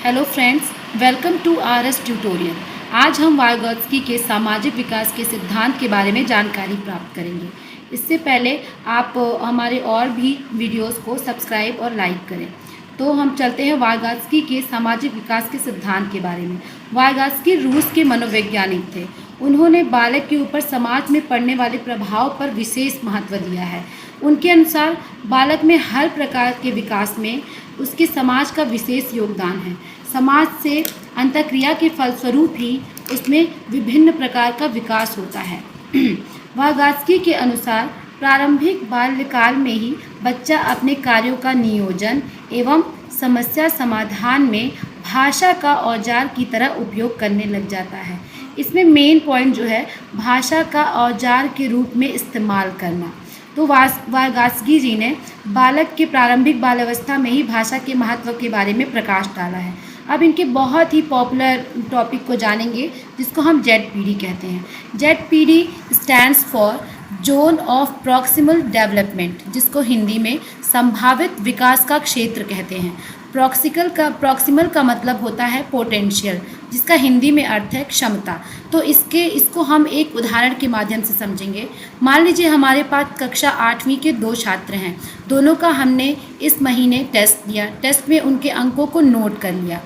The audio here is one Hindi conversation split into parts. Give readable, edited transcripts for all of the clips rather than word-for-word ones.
Hello friends, welcome to RS tutorial. आज हम वाइगोत्स्की के सामाजिक विकास के सिद्धांत के बारे में जानकारी प्राप्त करेंगे। इससे पहले आप हमारे और भी वीडियोस को सब्सक्राइब और लाइक करें। तो हम चलते हैं वाइगोत्स्की के सामाजिक विकास के सिद्धांत के बारे में। वाइगोत्स्की रूस के मनोवैज्ञानिक थे। उन्होंने बालक के ऊपर समाज में पड़ने वाले प्रभाव पर विशेष महत्व दिया है। उनके अनुसार बालक में हर प्रकार के विकास में उसके समाज का विशेष योगदान है। समाज से अंतःक्रिया के फलस्वरूप ही उसमें विभिन्न प्रकार का विकास होता है। वाइगोत्स्की के अनुसार प्रारंभिक बाल्यकाल में ही बच्चा अपने कार्यों का नियोजन एवं समस्या समाधान में भाषा का औजार की तरह उपयोग करने लग जाता है। इसमें मेन पॉइंट जो है भाषा का औजार के रूप में इस्तेमाल करना। तो वाइगोत्स्की जी ने बालक के प्रारंभिक बाल्यावस्था में ही भाषा के महत्व के बारे में प्रकाश डाला है। अब इनके बहुत ही पॉपुलर टॉपिक को जानेंगे जिसको हम जेड-पीडी कहते हैं। Z-PD stands for zone of proximal development, जिसको हिंदी में संभावित विकास का क्षेत्र कहते हैं। प्रॉक्सिमल का मतलब होता है पोटेंशियल, जिसका हिंदी में अर्थ है क्षमता। तो इसको हम एक उदाहरण के माध्यम से समझेंगे। मान लीजिए हमारे पास कक्षा 8वीं के 2 छात्र हैं। दोनों का हमने इस महीने टेस्ट दिया। टेस्ट में उनके अंकों को नोट कर लिया।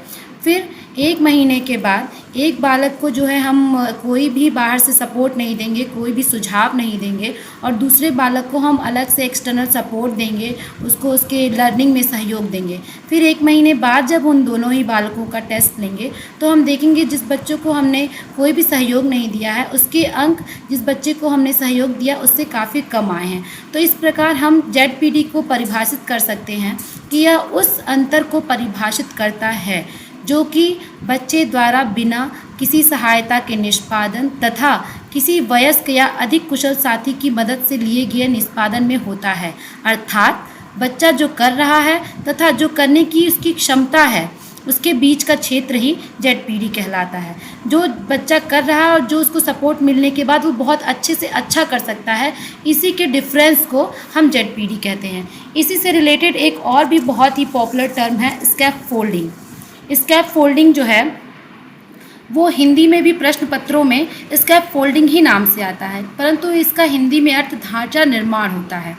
फिर 1 महीने के बाद एक बालक को जो है हम कोई भी बाहर से सपोर्ट नहीं देंगे, कोई भी सुझाव नहीं देंगे, और दूसरे बालक को हम अलग से एक्सटर्नल सपोर्ट देंगे, उसको उसके लर्निंग में सहयोग देंगे। फिर 1 महीने बाद जब उन दोनों ही बालकों का टेस्ट लेंगे तो हम देखेंगे जिस बच्चों को हमने कोई भी सहयोग नहीं दिया है उसके अंक जिस बच्चे को हमने सहयोग दिया उससे काफ़ी कम आए हैं। तो इस प्रकार हम जेड-पीडी को परिभाषित कर सकते हैं कि यह उस अंतर को परिभाषित करता है जो कि बच्चे द्वारा बिना किसी सहायता के निष्पादन तथा किसी वयस्क या अधिक कुशल साथी की मदद से लिए गए निष्पादन में होता है। अर्थात बच्चा जो कर रहा है तथा जो करने की उसकी क्षमता है उसके बीच का क्षेत्र ही जेड-पीडी कहलाता है। जो बच्चा कर रहा है और जो उसको सपोर्ट मिलने के बाद वो बहुत अच्छे से अच्छा कर सकता है, इसी के डिफरेंस को हम जेड-पीडी कहते हैं। इसी से रिलेटेड एक और भी बहुत ही पॉपुलर टर्म है स्कैफोल्डिंग। स्कैफोल्डिंग जो है वो हिंदी में भी प्रश्न पत्रों में स्कैफोल्डिंग ही नाम से आता है, परंतु इसका हिंदी में अर्थ ढांचा निर्माण होता है।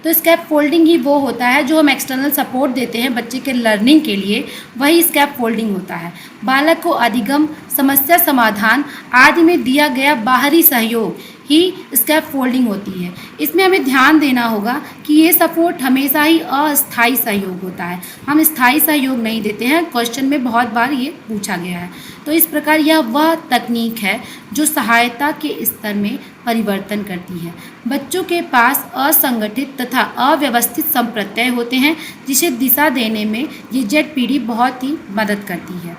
तो स्कैफोल्डिंग ही वो होता है जो हम एक्सटर्नल सपोर्ट देते हैं बच्चे के लर्निंग के लिए, वही स्कैफोल्डिंग होता है। बालक को अधिगम, समस्या समाधान आदि में दिया गया बाहरी सहयोग ही स्कैफोल्डिंग होती है। इसमें हमें ध्यान देना होगा कि ये सपोर्ट हमेशा ही अस्थायी सहयोग होता है। हम स्थायी सहयोग नहीं देते हैं। क्वेश्चन में बहुत बार ये पूछा गया है। तो इस प्रकार यह वह तकनीक है जो सहायता के स्तर में परिवर्तन करती है। बच्चों के पास असंगठित तथा अव्यवस्थित संप्रत्यय होते हैं जिसे दिशा देने में ये जेड-पीडी बहुत ही मदद करती है।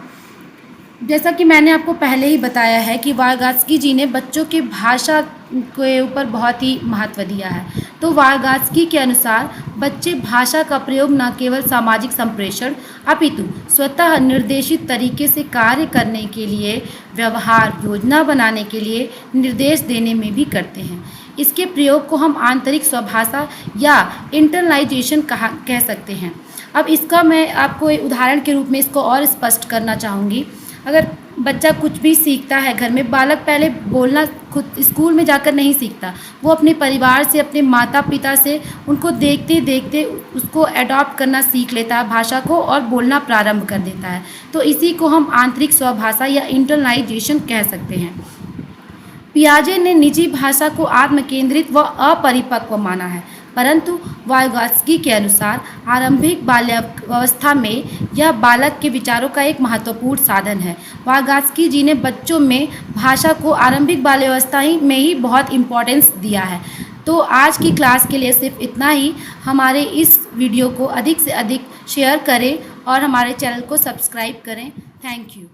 जैसा कि मैंने आपको पहले ही बताया है कि वाइगोत्स्की जी ने बच्चों की भाषा के ऊपर बहुत ही महत्व दिया है। तो वाइगोत्स्की के अनुसार बच्चे भाषा का प्रयोग न केवल सामाजिक संप्रेषण अपितु स्वतः निर्देशित तरीके से कार्य करने के लिए, व्यवहार योजना बनाने के लिए, निर्देश देने में भी करते हैं। इसके प्रयोग को हम आंतरिक स्वभाषा या इंटरनलाइजेशन कह सकते हैं। अब इसका मैं आपको एक उदाहरण के रूप में इसको और स्पष्ट करना चाहूँगी। अगर बच्चा कुछ भी सीखता है घर में, बालक पहले बोलना खुद स्कूल में जाकर नहीं सीखता, वो अपने परिवार से, अपने माता पिता से उनको देखते देखते उसको एडॉप्ट करना सीख लेता है भाषा को और बोलना प्रारंभ कर देता है। तो इसी को हम आंतरिक स्वभाषा या इंटरनलाइजेशन कह सकते हैं। पियाजे ने निजी भाषा को आत्मकेंद्रित व अपरिपक्व माना है, परंतु वाइगोत्स्की के अनुसार आरंभिक बाल्यावस्था में यह बालक के विचारों का एक महत्वपूर्ण साधन है। वाइगोत्स्की जी ने बच्चों में भाषा को आरंभिक बाल्यावस्था में ही बहुत इम्पोर्टेंस दिया है। तो आज की क्लास के लिए सिर्फ इतना ही। हमारे इस वीडियो को अधिक से अधिक शेयर करें और हमारे चैनल को सब्सक्राइब करें। Thank you.